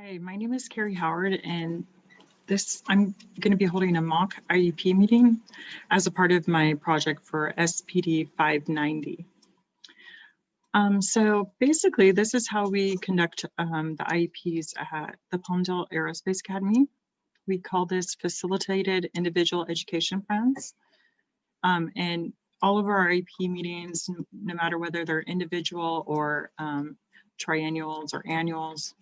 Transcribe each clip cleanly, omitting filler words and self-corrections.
Hi, my name is Carrie Howard, and I'm going to be holding a mock IEP meeting as a part of my project for SPD 590. So basically, this is how we conduct the IEPs at the Palmdale Aerospace Academy. We call this Facilitated Individual Education Plans. And all of our IEP meetings, no matter whether they're individual or triennials or annuals,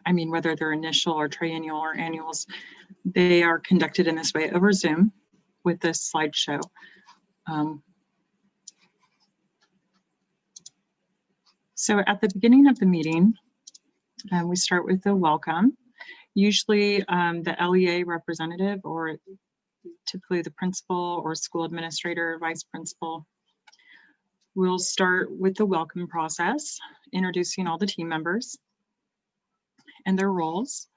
whether they're initial or triennial or annuals, they are conducted in this way over Zoom with this slideshow. So at the beginning of the meeting, we start with a welcome. Usually the LEA representative, or typically the principal or school administrator, vice principal, will start with the welcome process, introducing all the team members and their roles.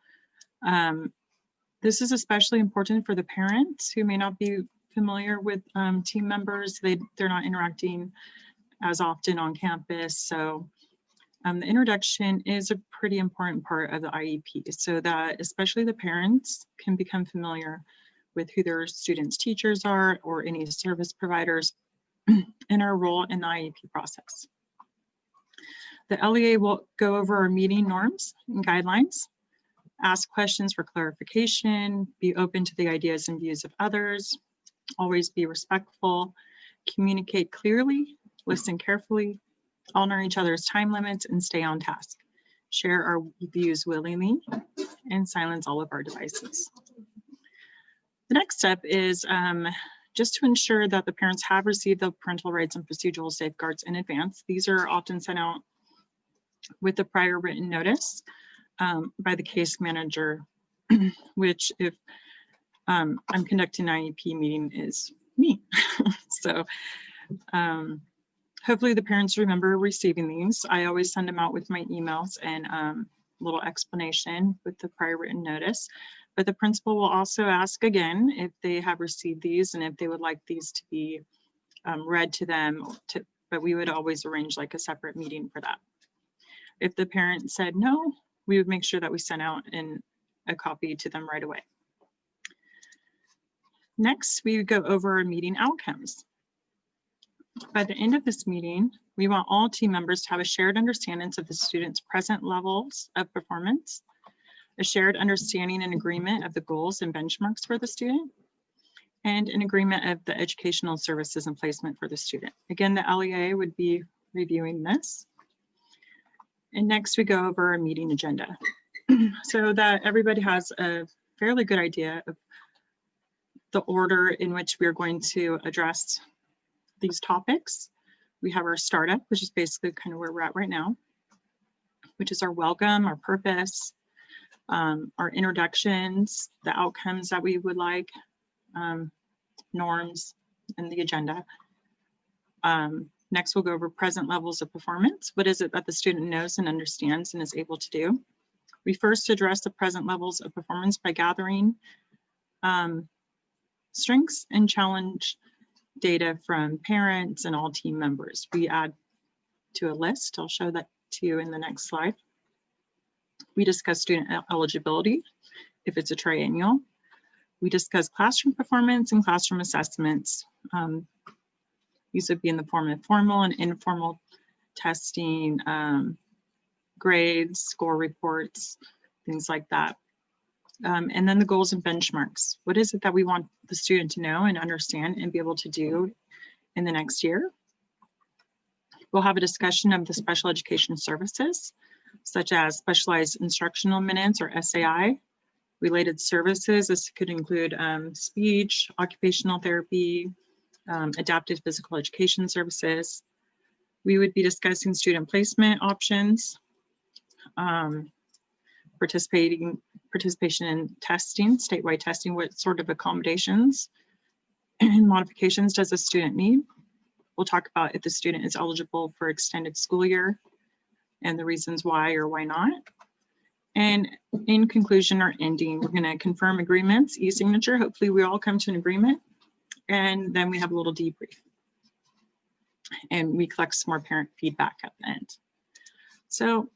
This is especially important for the parents who may not be familiar with team members. They're not interacting as often on campus. So the introduction is a pretty important part of the IEP, so that especially the parents can become familiar with who their students' teachers are or any service providers and our role in the IEP process. The LEA will go over our meeting norms and guidelines, ask questions for clarification, be open to the ideas and views of others, always be respectful, communicate clearly, listen carefully, honor each other's time limits, and stay on task. Share our views willingly, and silence all of our devices. The next step is just to ensure that the parents have received the parental rights and procedural safeguards in advance. These are often sent out with the prior written notice by the case manager, which if I'm conducting an IEP meeting is me. So hopefully the parents remember receiving these. I always send them out with my emails and a little explanation with the prior written notice. But the principal will also ask again if they have received these and if they would like these to be read to them, but we would always arrange like a separate meeting for that. If the parent said no, we would make sure that we sent out a copy to them right away. Next, we would go over our meeting outcomes. By the end of this meeting, we want all team members to have a shared understanding of the students' present levels of performance, a shared understanding and agreement of the goals and benchmarks for the student, and an agreement of the educational services and placement for the student. Again, the LEA would be reviewing this. And next we go over our meeting agenda so that everybody has a fairly good idea of the order in which we're going to address these topics. We have our startup, which is basically kind of where we're at right now, which is our welcome, our purpose, our introductions, the outcomes that we would like, norms, and the agenda. Next, we'll go over present levels of performance. What is it that the student knows and understands and is able to do? We first address the present levels of performance by gathering strengths and challenge data from parents and all team members. We add to a list. I'll show that to you in the next slide. We discuss student eligibility if it's a triennial. We discuss classroom performance and classroom assessments. These would be in the form of formal and informal testing, grades, score reports, things like that. And then the goals and benchmarks. What is it that we want the student to know and understand and be able to do in the next year? We'll have a discussion of the special education services, such as specialized instructional minutes or SAI, related services. This could include speech, occupational therapy, adapted physical education services. We would be discussing student placement options, participation in testing, statewide testing, what sort of accommodations and modifications does a student need? We'll talk about if the student is eligible for extended school year and the reasons why or why not. And in conclusion or ending, we're going to confirm agreements, e-signature. Hopefully we all come to an agreement. And then we have a little debrief. And we collect some more parent feedback at the end. So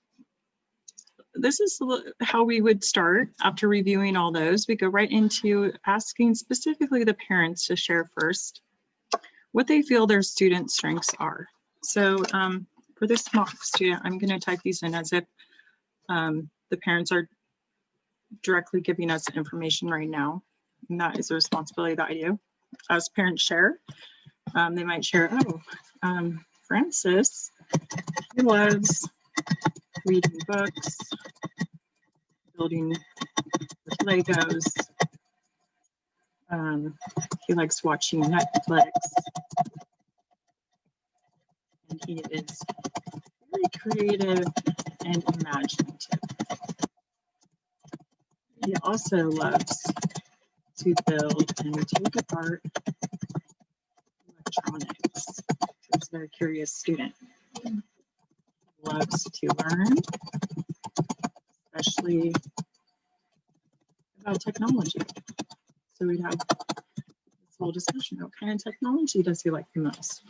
this is how we would start after reviewing all those. We go right into asking specifically the parents to share first what they feel their student strengths are. So for this mock student, I'm going to type these in as if the parents are directly giving us information right now. And that is a responsibility that I do. As parents share, they might share, Francis, he loves reading books, building with Legos. He likes watching Netflix. And he is very creative and imaginative. He also loves to build and take apart electronics. He's a very curious student. He loves to learn, especially about technology. So we'd have this whole discussion. What kind of technology does he like the most?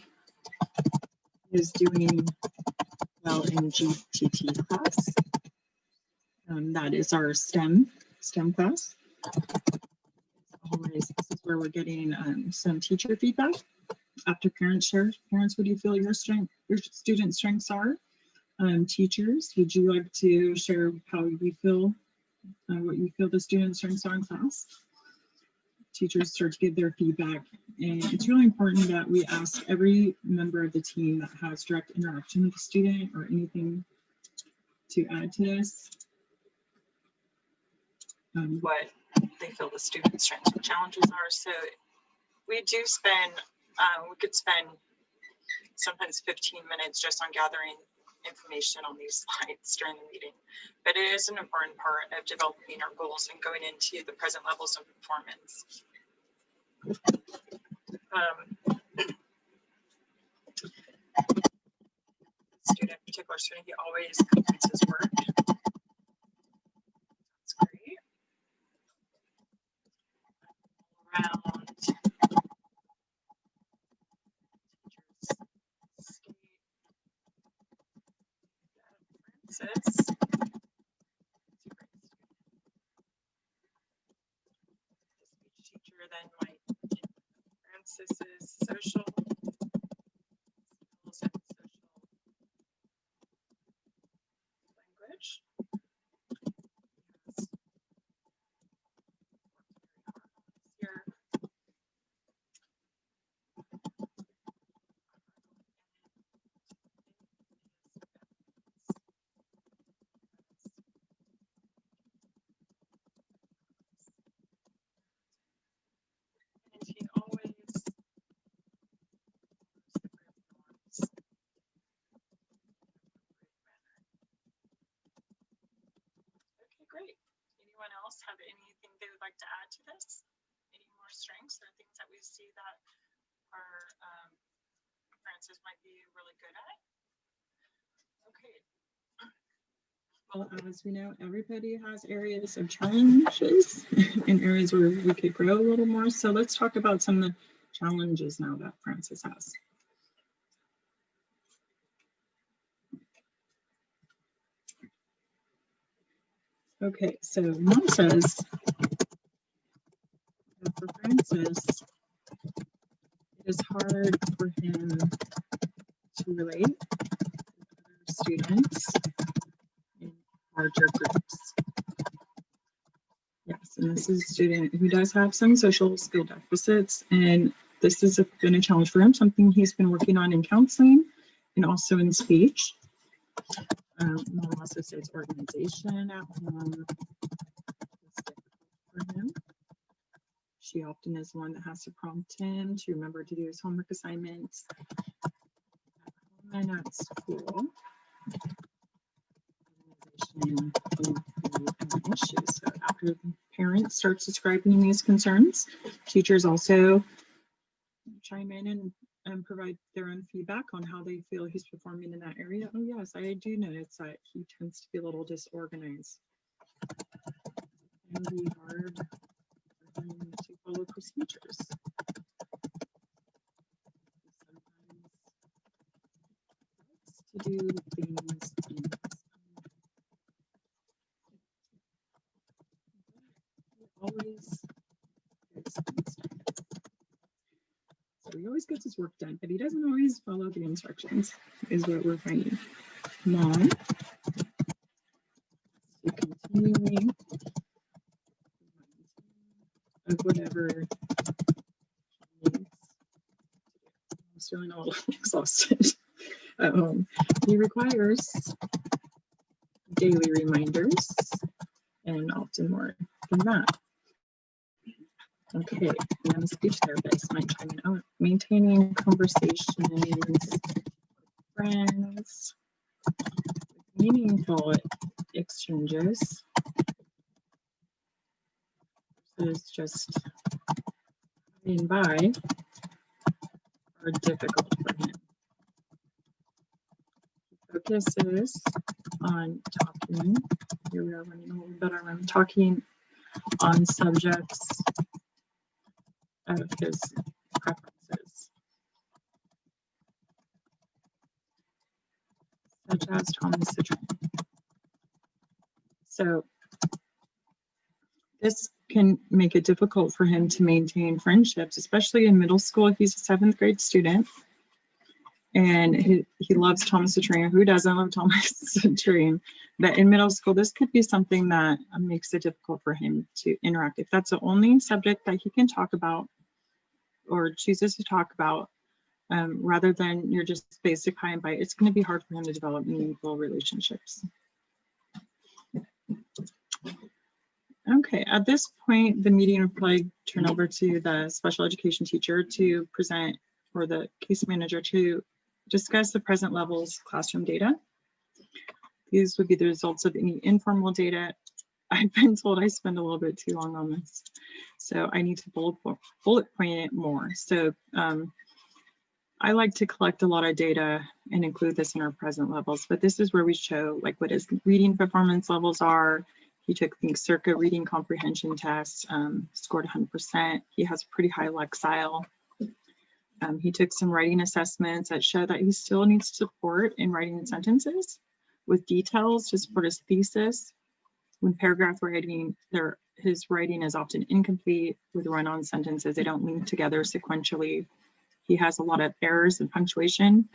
He is doing well in GTT class. That is our STEM class. Always, this is where we're getting some teacher feedback. After parents share, parents, what do you feel your student strengths are? Teachers, would you like to share how you feel, what you feel the student strengths are in class? Teachers start to give their feedback, and it's really important that we ask every member of the team that has direct interaction with the student or anything to add to this, what they feel the student strengths and challenges are. So we do spend, we could spend sometimes 15 minutes just on gathering information on these slides during the meeting, but it is an important part of developing our goals and going into the present levels of performance. Particular student, he always completes his work. That's great. Around Francis. The speech teacher then might Francis's social skills and social language. Here. And he always Okay, great. Anyone else have anything they would like to add to this? Any more strengths or things that we see that our Francis might be really good at? Okay. Well, as we know, everybody has areas of challenges and areas where we could grow a little more. So let's talk about some of the challenges now that Francis has. Okay, so Mom says that for Francis, it is hard for him to relate with other students in larger groups. Yes, and this is a student who does have some social skill deficits, and this has been a challenge for him, something he's been working on in counseling and also in speech. Mom also says organization at home is difficult for him. She often is the one that has to prompt him to remember to do his homework assignments at home and at school. Organization can be an issue. So after the parent starts describing these concerns, teachers also chime in and provide their own feedback on how they feel he's performing in that area. Oh yes, I do notice that he tends to be a little disorganized. It can be hard for him to follow procedures. He sometimes likes to do things in his own way. gets his work done, but he doesn't always follow the instructions, is what we're finding. Mom, continuing of whatever he needs. I'm feeling a little exhausted at home. He requires daily reminders and often more than that. Okay, and then a speech therapist might chime in. Oh, maintaining conversations with friends, meaningful exchanges. Is just coming by are difficult for him. He focuses on talking. Here we are running a little bit around talking on subjects of his preferences, such as Thomas the Train. So this can make it difficult for him to maintain friendships, especially in middle school. He's a 7th grade student, and he loves Thomas the Train. Who doesn't love Thomas the Train? But in middle school, this could be something that makes it difficult for him to interact. If that's the only subject that he can talk about or chooses to talk about, rather than your just basic high and bite, it's going to be hard for him to develop meaningful relationships. Okay, at this point, the meeting will probably turn over to the special education teacher to present, or the case manager to discuss the present levels classroom data. These would be the results of any informal data. I've been told I spend a little bit too long on this, so I need to bullet point it more. So I like to collect a lot of data and include this in our present levels, but this is where we show like what his reading performance levels are. He took the Circa reading comprehension test, scored 100%. He has pretty high Lexile. He took some writing assessments that show that he still needs support in writing sentences with details to support his thesis. When paragraph writing, his writing is often incomplete with run-on sentences. They don't link together sequentially. He has a lot of errors in punctuation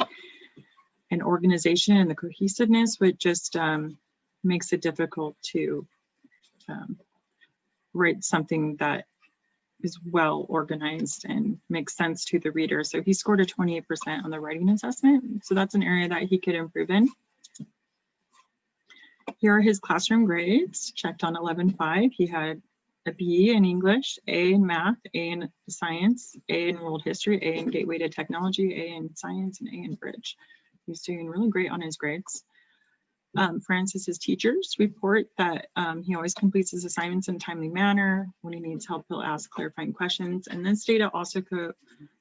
and organization, and the cohesiveness, which just makes it difficult to write something that is well organized and makes sense to the reader. So he scored a 28% on the writing assessment. So that's an area that he could improve in. Here are his classroom grades, checked on 11.5. He had a B in English, A in math, A in science, A in world history, A in gateway to technology, A in science, and A in bridge. He's doing really great on his grades. Francis's teachers report that he always completes his assignments in a timely manner. When he needs help, he'll ask clarifying questions. And this data also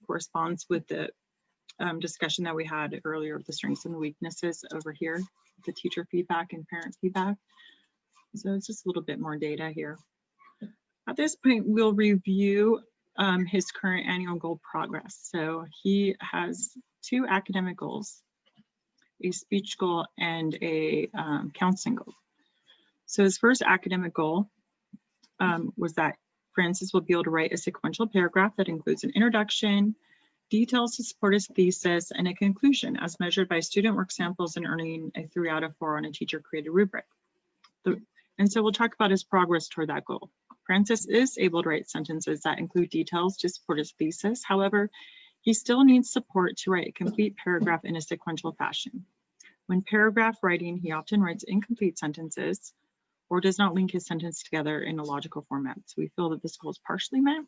corresponds with the discussion that we had earlier of the strengths and the weaknesses over here, the teacher feedback and parent feedback. So it's just a little bit more data here. At this point, we'll review his current annual goal progress. So he has 2 academic goals, a speech goal and a counseling goal. So his first academic goal was that Francis will be able to write a sequential paragraph that includes an introduction, details to support his thesis, and a conclusion as measured by student work samples and earning a 3 out of 4 on a teacher-created rubric. And so we'll talk about his progress toward that goal. Francis is able to write sentences that include details to support his thesis. However, he still needs support to write a complete paragraph in a sequential fashion. When paragraph writing, he often writes incomplete sentences or does not link his sentence together in a logical format. So we feel that this goal is partially met.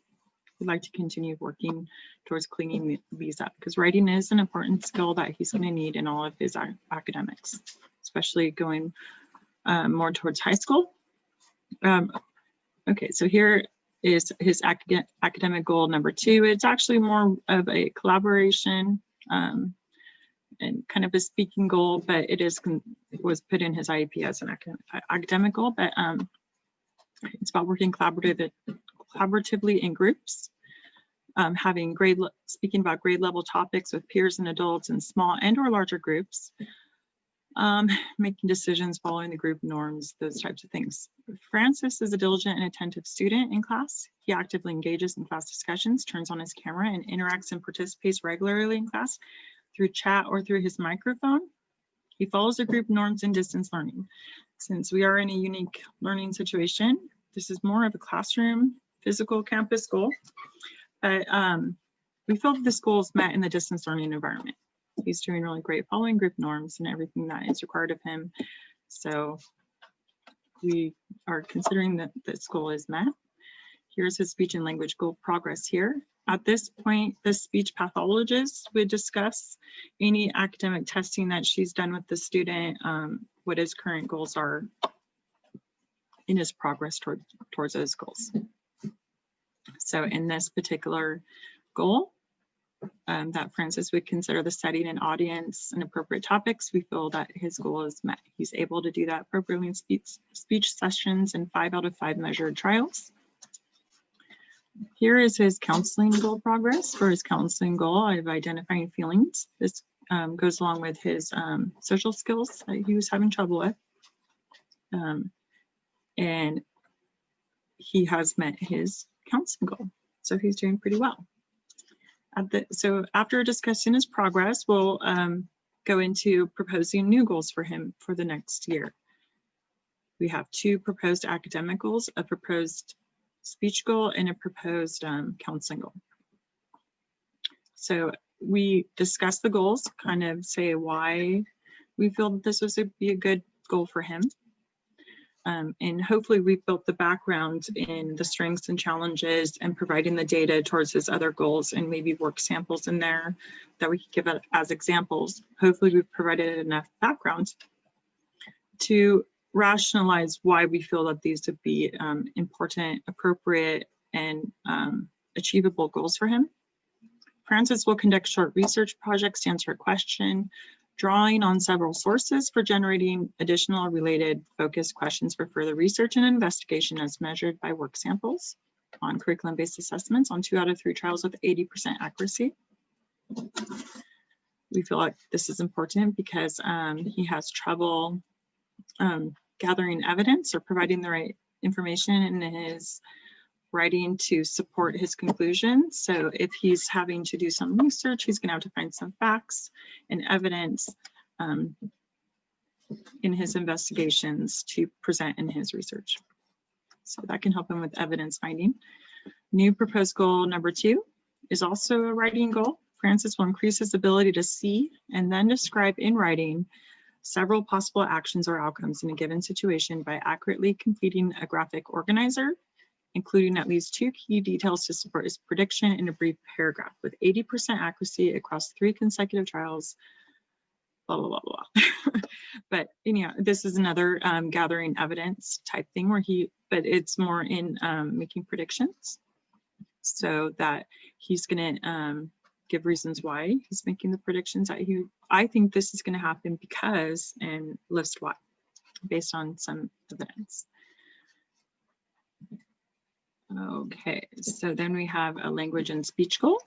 We'd like to continue working towards cleaning these up because writing is an important skill that he's going to need in all of his academics, especially going more towards high school. Okay, so here is his academic goal number 2. It's actually more of a collaboration and kind of a speaking goal, but it was put in his IEP as an academic goal, but it's about working collaboratively in groups, speaking about grade level topics with peers and adults in small and or larger groups, Making decisions, following the group norms, those types of things. Francis is a diligent and attentive student in class. He actively engages in class discussions, turns on his camera, and interacts and participates regularly in class through chat or through his microphone. He follows the group norms in distance learning. Since we are in a unique learning situation, this is more of a classroom, physical campus goal, but we feel that this goal is met in the distance learning environment. He's doing really great following group norms and everything that is required of him. So we are considering that this goal is met. Here's his speech and language goal progress here. At this point, the speech pathologist would discuss any academic testing that she's done with the student, what his current goals are in his progress towards those goals. So in this particular goal, that Francis would consider the setting and audience and appropriate topics, we feel that his goal is met. He's able to do that appropriately in speech sessions and 5 out of 5 measured trials. Here is his counseling goal progress. For his counseling goal of identifying feelings, this goes along with his social skills that he was having trouble with. And he has met his counseling goal. So he's doing pretty well. So after discussing his progress, we'll go into proposing new goals for him for the next year. We have 2 proposed academic goals, a proposed speech goal, and a proposed counseling goal. So we discuss the goals, kind of say why we feel that this would be a good goal for him. And hopefully we've built the background in the strengths and challenges and providing the data towards his other goals and maybe work samples in there that we could give it as examples. Hopefully we've provided enough background to rationalize why we feel that these would be important, appropriate, and achievable goals for him. Francis will conduct short research projects to answer a question, drawing on several sources for generating additional related focused questions for further research and investigation as measured by work samples on curriculum-based assessments on 2 out of 3 trials with 80% accuracy. We feel like this is important because he has trouble gathering evidence or providing the right information in his writing to support his conclusions. So if he's having to do some research, he's going to have to find some facts and evidence in his investigations to present in his research. So that can help him with evidence finding. New proposed goal number 2 is also a writing goal. Francis will increase his ability to see and then describe in writing several possible actions or outcomes in a given situation by accurately completing a graphic organizer, including at least 2 key details to support his prediction in a brief paragraph with 80% accuracy across 3 consecutive trials, blah, blah, blah, blah. But anyhow, this is another gathering evidence type thing where but it's more in making predictions so that he's gonna give reasons why he's making the predictions that I think this is gonna happen because, and list why, based on some evidence. Okay, so then we have a language and speech goal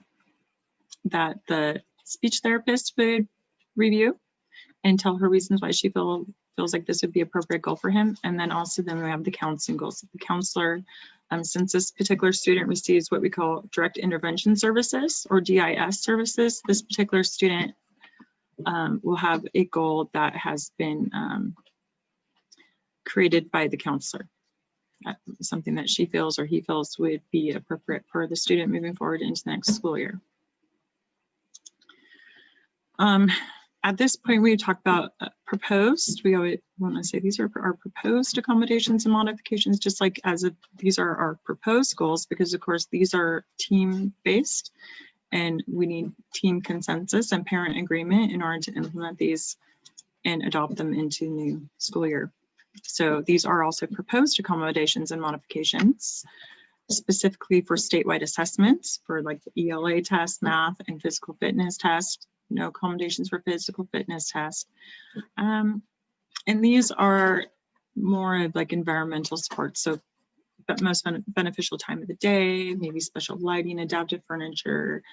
that the speech therapist would review and tell her reasons why she feels like this would be appropriate goal for him. And then also then we have the counseling goals. The counselor, since this particular student receives what we call direct intervention services or DIS services, this particular student will have a goal that has been created by the counselor. Something that she feels or he feels would be appropriate for the student moving forward into the next school year. At this point, we talked about proposed. We always want to say these are our proposed accommodations and modifications, just like these are our proposed goals, because of course these are team-based and we need team consensus and parent agreement in order to implement these and adopt them into the new school year. So these are also proposed accommodations and modifications, specifically for statewide assessments for like the ELA test, math, and physical fitness test. No accommodations for physical fitness test. And these are more of like environmental supports. So but most beneficial time of the day, maybe special lighting, adaptive furniture.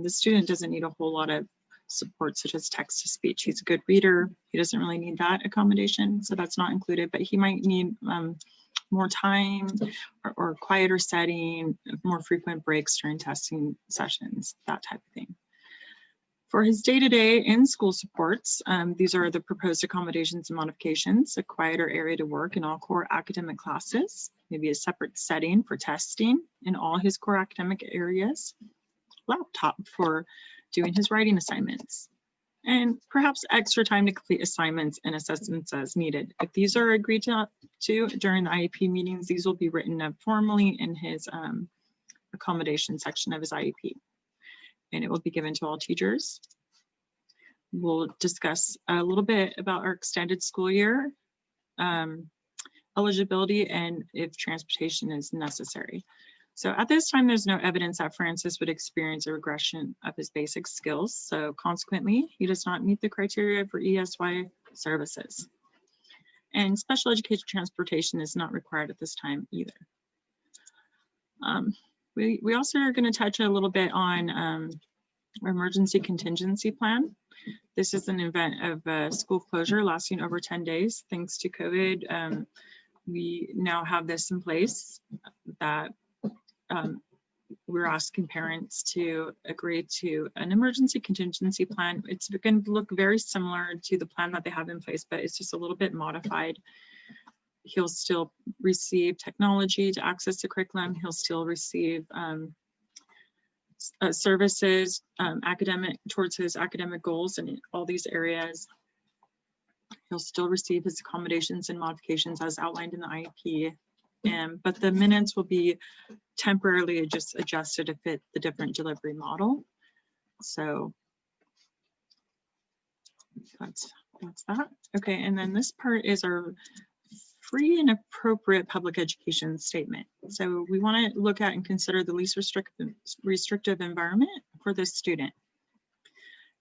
The student doesn't need a whole lot of support such as text to speech. He's a good reader. He doesn't really need that accommodation, so that's not included, but he might need more time or quieter setting, more frequent breaks during testing sessions, that type of thing. For his day-to-day in-school supports, these are the proposed accommodations and modifications: a quieter area to work in all core academic classes, maybe a separate setting for testing in all his core academic areas, laptop for doing his writing assignments, and perhaps extra time to complete assignments and assessments as needed. If these are agreed to during the IEP meetings, these will be written up formally in his accommodation section of his IEP, and it will be given to all teachers. We'll discuss a little bit about our extended school year eligibility and if transportation is necessary. So at this time, there's no evidence that Francis would experience a regression of his basic skills. So consequently, he does not meet the criteria for ESY services. And special education transportation is not required at this time either. We also are going to touch a little bit on our emergency contingency plan. This is an event of school closure lasting over 10 days. Thanks to COVID, we now have this in place that we're asking parents to agree to an emergency contingency plan. It's going to look very similar to the plan that they have in place, but it's just a little bit modified. He'll still receive technology to access the curriculum. He'll still receive services towards his academic goals in all these areas. He'll still receive his accommodations and modifications as outlined in the IEP. But the minutes will be temporarily just adjusted to fit the different delivery model. So that's that. Okay, and then this part is our free and appropriate public education statement. So we want to look at and consider the least restrictive environment for this student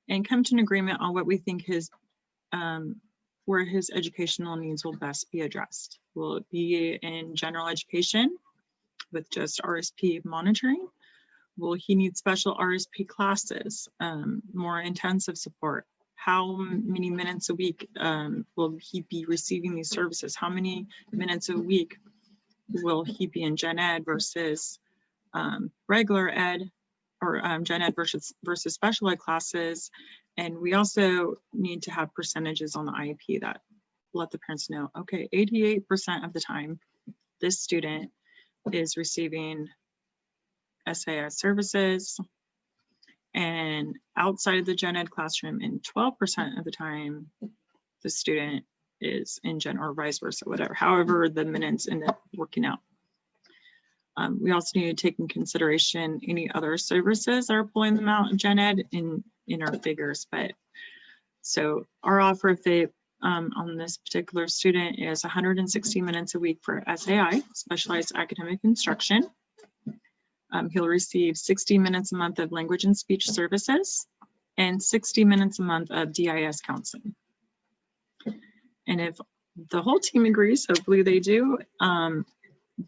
and come to an agreement on what we think his where his educational needs will best be addressed. Will it be in general education with just RSP monitoring? Will he need special RSP classes, more intensive support? How many minutes a week will he be receiving these services? How many minutes a week will he be in gen ed versus regular ed, or gen ed versus special ed classes? And we also need to have percentages on the IEP that let the parents know, okay, 88% of the time, this student is receiving SAS services, and outside of the gen ed classroom, in 12% of the time, the student is in gen, or vice versa, whatever, however the minutes end up working out. We also need to take in consideration any other services that are pulling them out of gen ed in our figures. But so our offer, if they on this particular student, is 160 minutes a week for SAI, specialized academic instruction. He'll receive 60 minutes a month of language and speech services and 60 minutes a month of DIS counseling. And if the whole team agrees, hopefully they do,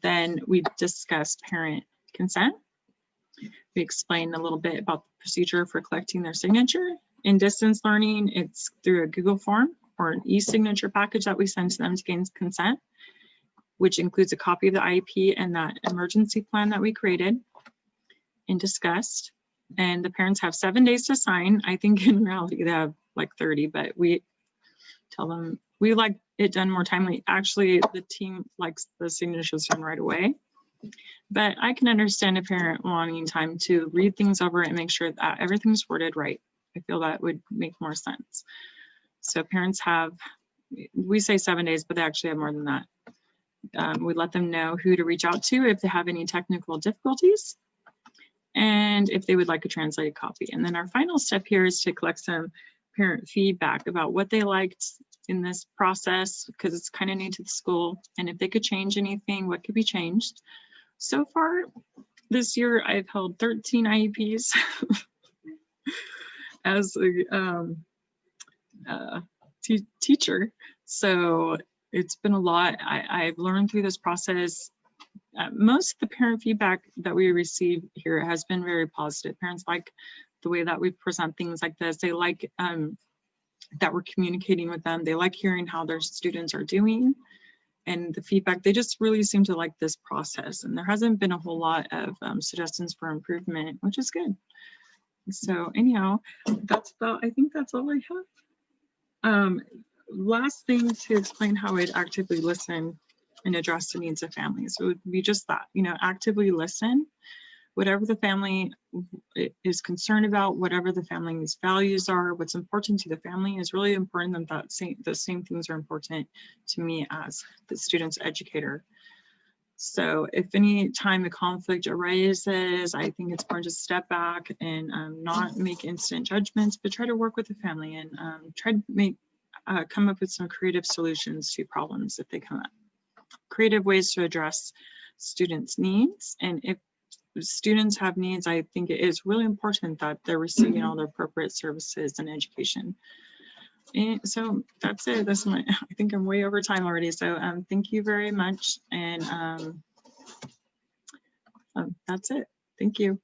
then we discuss parent consent. We explain a little bit about the procedure for collecting their signature. In distance learning, it's through a Google form or an e-signature package that we send to them to gain consent, which includes a copy of the IEP and that emergency plan that we created and discussed. And the parents have 7 days to sign. I think in reality they have like 30, but we tell them we like it done more timely. Actually, the team likes the signatures done right away. But I can understand a parent wanting time to read things over and make sure that everything's worded right. I feel that would make more sense. So parents have, we say 7 days, but they actually have more than that. We let them know who to reach out to if they have any technical difficulties and if they would like a translated copy. And then our final step here is to collect some parent feedback about what they liked in this process, because it's kind of new to the school, and if they could change anything, what could be changed. So far this year, I've held 13 IEPs as a teacher. So it's been a lot. I've learned through this process. Most of the parent feedback that we receive here has been very positive. Parents like the way that we present things like this. They like that we're communicating with them. They like hearing how their students are doing and the feedback. They just really seem to like this process. And there hasn't been a whole lot of suggestions for improvement, which is good. So anyhow, I think that's all I have. Last thing to explain how I'd actively listen and address the needs of families. It would be just that, actively listen. Whatever the family is concerned about, whatever the family's values are, what's important to the family is really important, and the same things are important to me as the student's educator. So if any time a conflict arises, I think it's important to step back and not make instant judgments, but try to work with the family and try to come up with some creative solutions to problems if they come up. Creative ways to address students' needs. And if students have needs, I think it is really important that they're receiving all the appropriate services and education. And so that's it. I think I'm way over time already. So thank you very much. And that's it. Thank you.